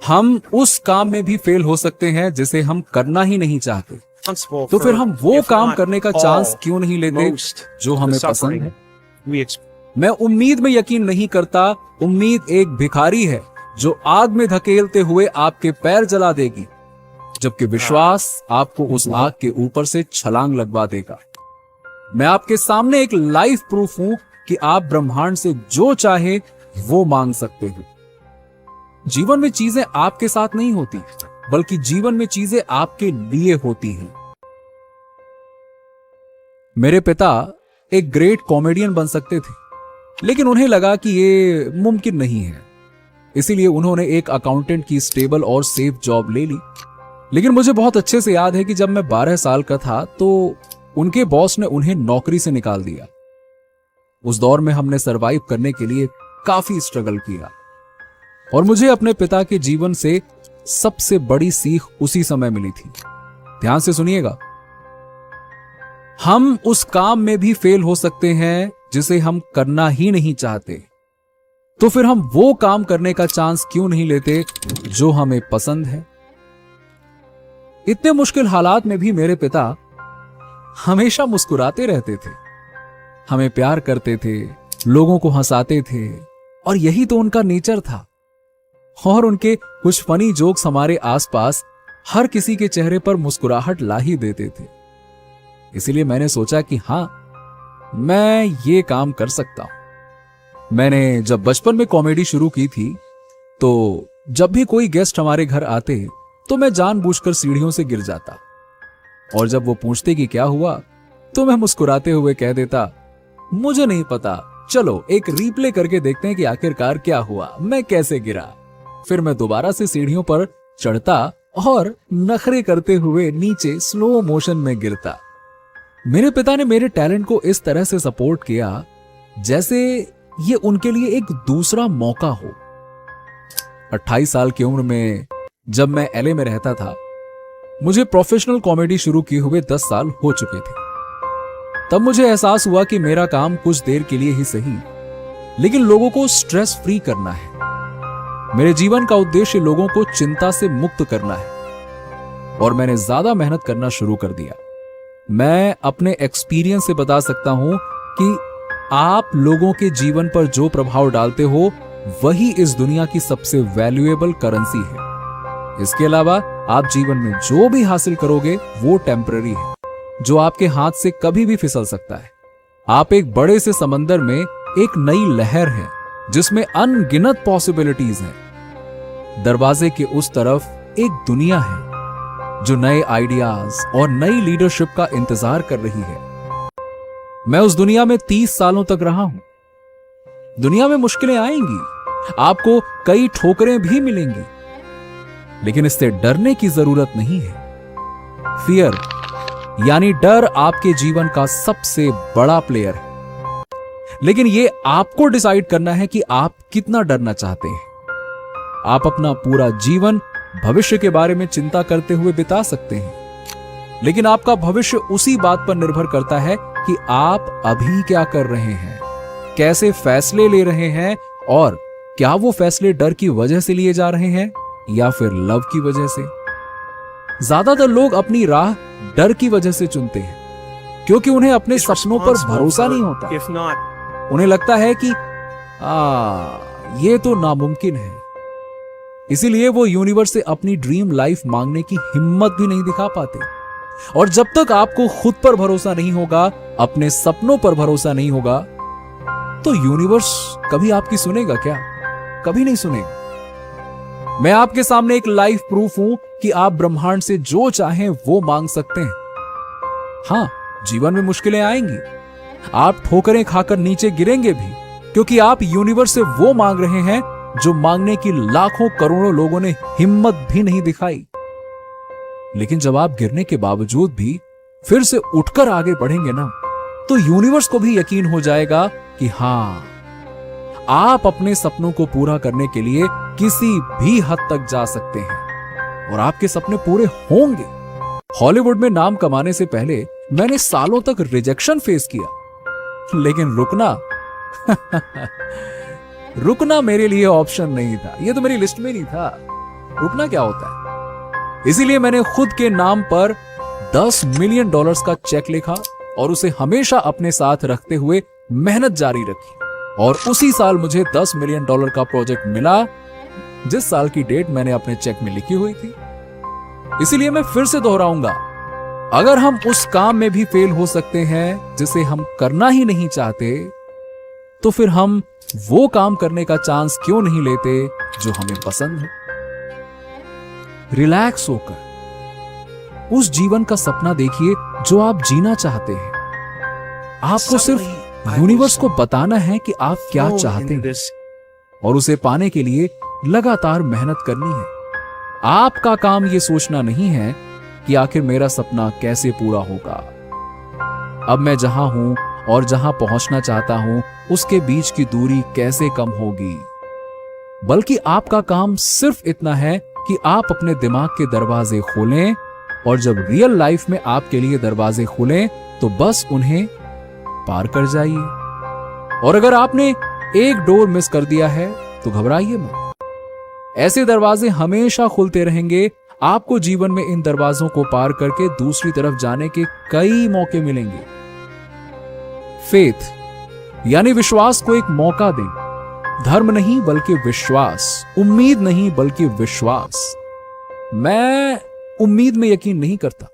हम उस काम में भी फेल हो सकते हैं जिसे हम करना ही नहीं चाहते, तो फिर हम वो काम करने का चांस क्यों नहीं लेते जो हमें पसंद है। मैं उम्मीद में यकीन नहीं करता। उम्मीद एक भिखारी है जो आग में धकेलते हुए आपके पैर जला देगी, जबकि विश्वास आपको उस आग के ऊपर से छलांग लगवा देगा। मैं आपके सामने एक लाइव प्रूफ हूं कि आप ब्रह्मांड से जो चाहे वो मांग सकते हो। जीवन में चीजें आपके साथ नहीं होती, बल्कि जीवन में चीजें आपके लिए होती हैं। मेरे पिता एक ग्रेट कॉमेडियन बन सकते थे, लेकिन उन्हें लगा कि ये मुमकिन नहीं है। इसीलिए उन्होंने एक अकाउंटेंट की स्टेबल और सेफ जॉब ले ली। लेकिन मुझे बहुत अच्छे से याद है कि जब मैं 12 साल का था तो उनके बॉस ने उन्हें नौकरी से निकाल दिया। उस दौर में हमने सरवाइव करने के लिए काफी स्ट्रगल किया, और मुझे अपने पिता के जीवन से सबसे बड़ी सीख उसी समय मिली थी। ध्यान से सुनिएगा। हम उस काम में भी फेल हो सकते हैं जिसे हम करना ही नहीं चाहते, तो फिर हम वो काम करने का चांस क्यों नहीं लेते जो हमें पसंद है। इतने मुश्किल हालात में भी मेरे पिता हमेशा मुस्कुराते रहते थे, हमें प्यार करते थे, लोगों को हंसाते थे, और यही तो उनका नेचर था। और उनके कुछ फनी जोक्स हमारे आसपास हर किसी के चेहरे पर मुस्कुराहट ला ही देते थे। इसीलिए मैंने सोचा कि हां, मैं ये काम कर सकता हूं। मैंने जब बचपन में कॉमेडी शुरू की थी, तो जब भी कोई गेस्ट हमारे घर आते तो मैं जानबूझकर सीढ़ियों से गिर जाता, और जब वो पूछते कि क्या हुआ, तो मैं मुस्कुराते हुए कह देता, मुझे नहीं पता, चलो एक रीप्ले करके देखते हैं कि आखिरकार क्या हुआ, मैं कैसे गिरा। फिर मैं दोबारा से सीढ़ियों पर चढ़ता और नखरे करते हुए नीचे स्लो मोशन में गिरता। मेरे पिता ने मेरे टैलेंट को इस तरह से सपोर्ट किया जैसे ये उनके लिए एक दूसरा मौका हो। 28 साल की उम्र में जब मैं एलए में रहता था, मुझे प्रोफेशनल कॉमेडी शुरू किए हुए 10 साल हो चुके थे। तब मुझे एहसास हुआ कि मेरा काम कुछ देर के लिए ही सही, लेकिन लोगों को स्ट्रेस फ्री करना है। मेरे जीवन का उद्देश्य लोगों को चिंता से मुक्त करना है, और मैंने ज्यादा मेहनत करना शुरू कर दिया। मैं अपने एक्सपीरियंस से बता सकता हूं कि आप लोगों के जीवन पर जो प्रभाव डालते हो, वही इस दुनिया की सबसे वैल्यूएबल करेंसी है। इसके अलावा आप जीवन में जो भी हासिल करोगे वो टेम्पररी है, जो आपके हाथ से कभी भी फिसल सकता है। आप एक बड़े से समंदर में एक नई लहर है जिसमें अनगिनत पॉसिबिलिटीज हैं। दरवाजे के उस तरफ एक दुनिया है जो नए आइडियाज और नई लीडरशिप का इंतजार कर रही है। मैं उस दुनिया में 30 सालों तक रहा हूं। दुनिया में मुश्किलें आएंगी, आपको कई ठोकरें भी मिलेंगी, लेकिन इससे डरने की जरूरत नहीं है। फियर यानी डर आपके जीवन का सबसे बड़ा प्लेयर है, लेकिन यह आपको डिसाइड करना है कि आप कितना डरना चाहते हैं। आप अपना पूरा जीवन भविष्य के बारे में चिंता करते हुए बिता सकते हैं, लेकिन आपका भविष्य उसी बात पर निर्भर करता है कि आप अभी क्या कर रहे हैं, कैसे फैसले ले रहे हैं, और क्या वो फैसले डर की वजह से लिए जा रहे हैं या फिर लव की वजह से। ज्यादातर लोग अपनी राह डर की वजह से चुनते हैं, क्योंकि उन्हें अपने सपनों पर भरोसा नहीं होता। उन्हें लगता है कि ये तो नामुमकिन है। इसीलिए वो यूनिवर्स से अपनी ड्रीम लाइफ मांगने की हिम्मत भी नहीं दिखा पाते। और जब तक आपको खुद पर भरोसा नहीं होगा, अपने सपनों पर भरोसा नहीं होगा, तो यूनिवर्स कभी आपकी सुनेगा क्या? कभी नहीं सुनेगा। मैं आपके सामने एक लाइव प्रूफ हूं कि आप ब्रह्मांड से जो चाहें वो मांग सकते हैं। हां, जीवन में मुश्किलें आएंगी, आप ठोकरें खाकर नीचे गिरेंगे भी, क्योंकि आप यूनिवर्स से वो मांग रहे हैं जो मांगने की लाखों करोड़ों लोगों ने हिम्मत भी नहीं दिखाई। लेकिन जब आप गिरने के बावजूद भी फिर से उठकर आगे बढ़ेंगे ना, तो यूनिवर्स को भी यकीन हो जाएगा कि हां, आप अपने सपनों को पूरा करने के लिए किसी भी हद तक जा सकते हैं, और आपके सपने पूरे होंगे। हॉलीवुड में नाम कमाने से पहले मैंने सालों तक रिजेक्शन फेस किया, लेकिन रुकना मेरे लिए ऑप्शन नहीं था। ये तो मेरी लिस्ट में नहीं था। रुकना क्या होता है। इसीलिए मैंने खुद के नाम पर $10 मिलियन का चेक लिखा और उसे हमेशा अपने साथ रखते हुए मेहनत जारी रखी। और उसी साल मुझे $10 मिलियन का प्रोजेक्ट मिला, जिस साल की डेट मैंने अपने चेक में लिखी हुई थी। इसीलिए मैं फिर से दोहराऊंगा, अगर हम उस काम में भी फेल हो सकते हैं जिसे हम करना ही नहीं चाहते, तो फिर हम वो काम करने का चांस क्यों नहीं लेते जो हमें पसंद है। रिलैक्स होकर उस जीवन का सपना देखिए जो आप जीना चाहते हैं। आपको सिर्फ यूनिवर्स को बताना है कि आप क्या चाहते हैं और उसे पाने के लिए लगातार मेहनत करनी है। आपका काम यह सोचना नहीं है कि आखिर मेरा सपना कैसे पूरा होगा, अब मैं जहां हूं और जहां पहुंचना चाहता हूं उसके बीच की दूरी कैसे कम होगी, बल्कि आपका काम सिर्फ इतना है कि आप अपने दिमाग के दरवाजे खोलें और जब रियल लाइफ में आपके लिए दरवाजे खुलें तो बस उन्हें पार कर जाइए। और अगर आपने एक डोर मिस कर दिया है तो घबराइए मत, ऐसे दरवाजे हमेशा खुलते रहेंगे। आपको जीवन में इन दरवाजों को पार करके दूसरी तरफ जाने के कई मौके मिलेंगे। फेथ यानी विश्वास को एक मौका दें, धर्म नहीं बल्कि विश्वास, उम्मीद नहीं बल्कि विश्वास। मैं उम्मीद में यकीन नहीं करता।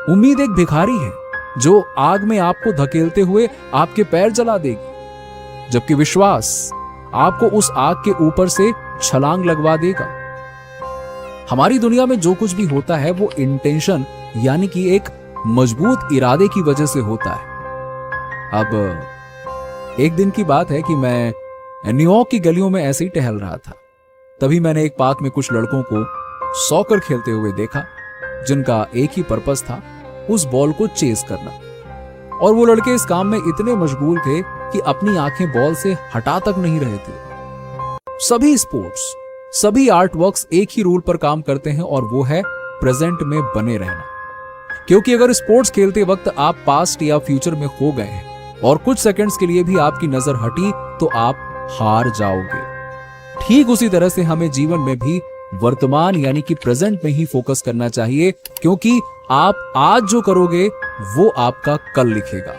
उम्मीद एक भिखारी है जो आग में आपको धकेलते हुए आपके पैर जला देगी, जबकि विश्वास आपको उस आग के ऊपर से छलांग लगवा देगा। हमारी दुनिया में जो कुछ भी होता है वो इंटेंशन यानी कि एक मजबूत इरादे की वजह से होता है। अब एक दिन की बात है कि मैं न्यूयॉर्क की गलियों में ऐसे ही टहल रहा था। तभी मैंने एक पार्क में कुछ लड़कों को सॉकर खेलते हुए देखा, जिनका एक ही पर्पस था, उस बॉल को चेस करना। और वो लड़के इस काम में इतने मशगूल थे कि अपनी आंखें बॉल से हटा तक नहीं रहे थे। सभी स्पोर्ट्स, सभी आर्ट वर्क्स एक ही रूल पर काम करते हैं और वो है प्रेजेंट में बने रहना। क्योंकि अगर स्पोर्ट्स खेलते वक्त आप पास्ट या फ्यूचर में खो गए हैं और कुछ सेकंड्स के लिए भी आपकी नजर हटी तो आप हार जाओगे। ठीक उसी तरह से हमें जीवन में भी वर्तमान यानी कि प्रेजेंट में ही फोकस करना चाहिए, क्योंकि आप आज जो करोगे वो आपका कल लिखेगा।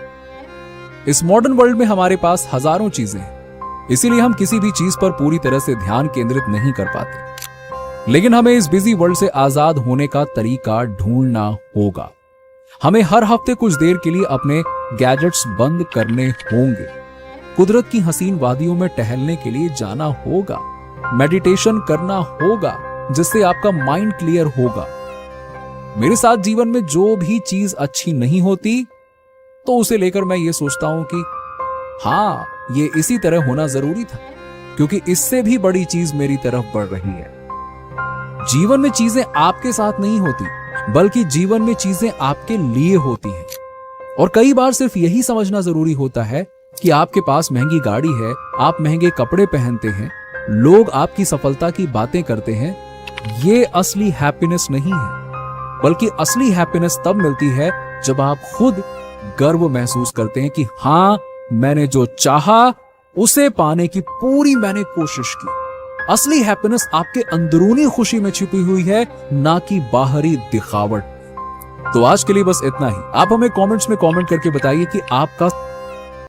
इस मॉडर्न वर्ल्ड में हमारे पास हजारों चीजें हैं, इसीलिए हम किसी भी चीज पर पूरी तरह से ध्यान केंद्रित नहीं कर पाते। लेकिन हमें इस बिजी वर्ल्ड से आजाद होने का तरीका ढूंढना होगा। हमें हर हफ्ते कुछ देर के लिए अपने गैजेट्स बंद करने होंगे, कुदरत की हसीन वादियों में टहलने के लिए जाना होगा, मेडिटेशन करना होगा जिससे आपका माइंड क्लियर होगा। मेरे साथ जीवन में जो भी चीज अच्छी नहीं होती तो उसे लेकर मैं ये सोचता हूं कि हाँ, ये इसी तरह होना जरूरी था, क्योंकि इससे भी बड़ी चीज मेरी तरफ बढ़ रही है। जीवन में चीजें आपके साथ नहीं होती, बल्कि जीवन में चीजें आपके लिए होती हैं। और कई बार सिर्फ यही समझना जरूरी होता है कि आपके पास महंगी गाड़ी है, आप महंगे कपड़े पहनते हैं, लोग आपकी सफलता की बातें करते हैं, ये असली हैप्पीनेस नहीं है। बल्कि असली हैप्पीनेस तब मिलती है जब आप खुद गर्व महसूस करते हैं कि हाँ, मैंने जो चाहा उसे पाने की पूरी मैंने कोशिश की। असली हैप्पीनेस आपके अंदरूनी खुशी में छिपी हुई है, ना कि बाहरी दिखावट। तो आज के लिए बस इतना ही। आप हमें कमेंट्स में कमेंट करके बताइए कि आपका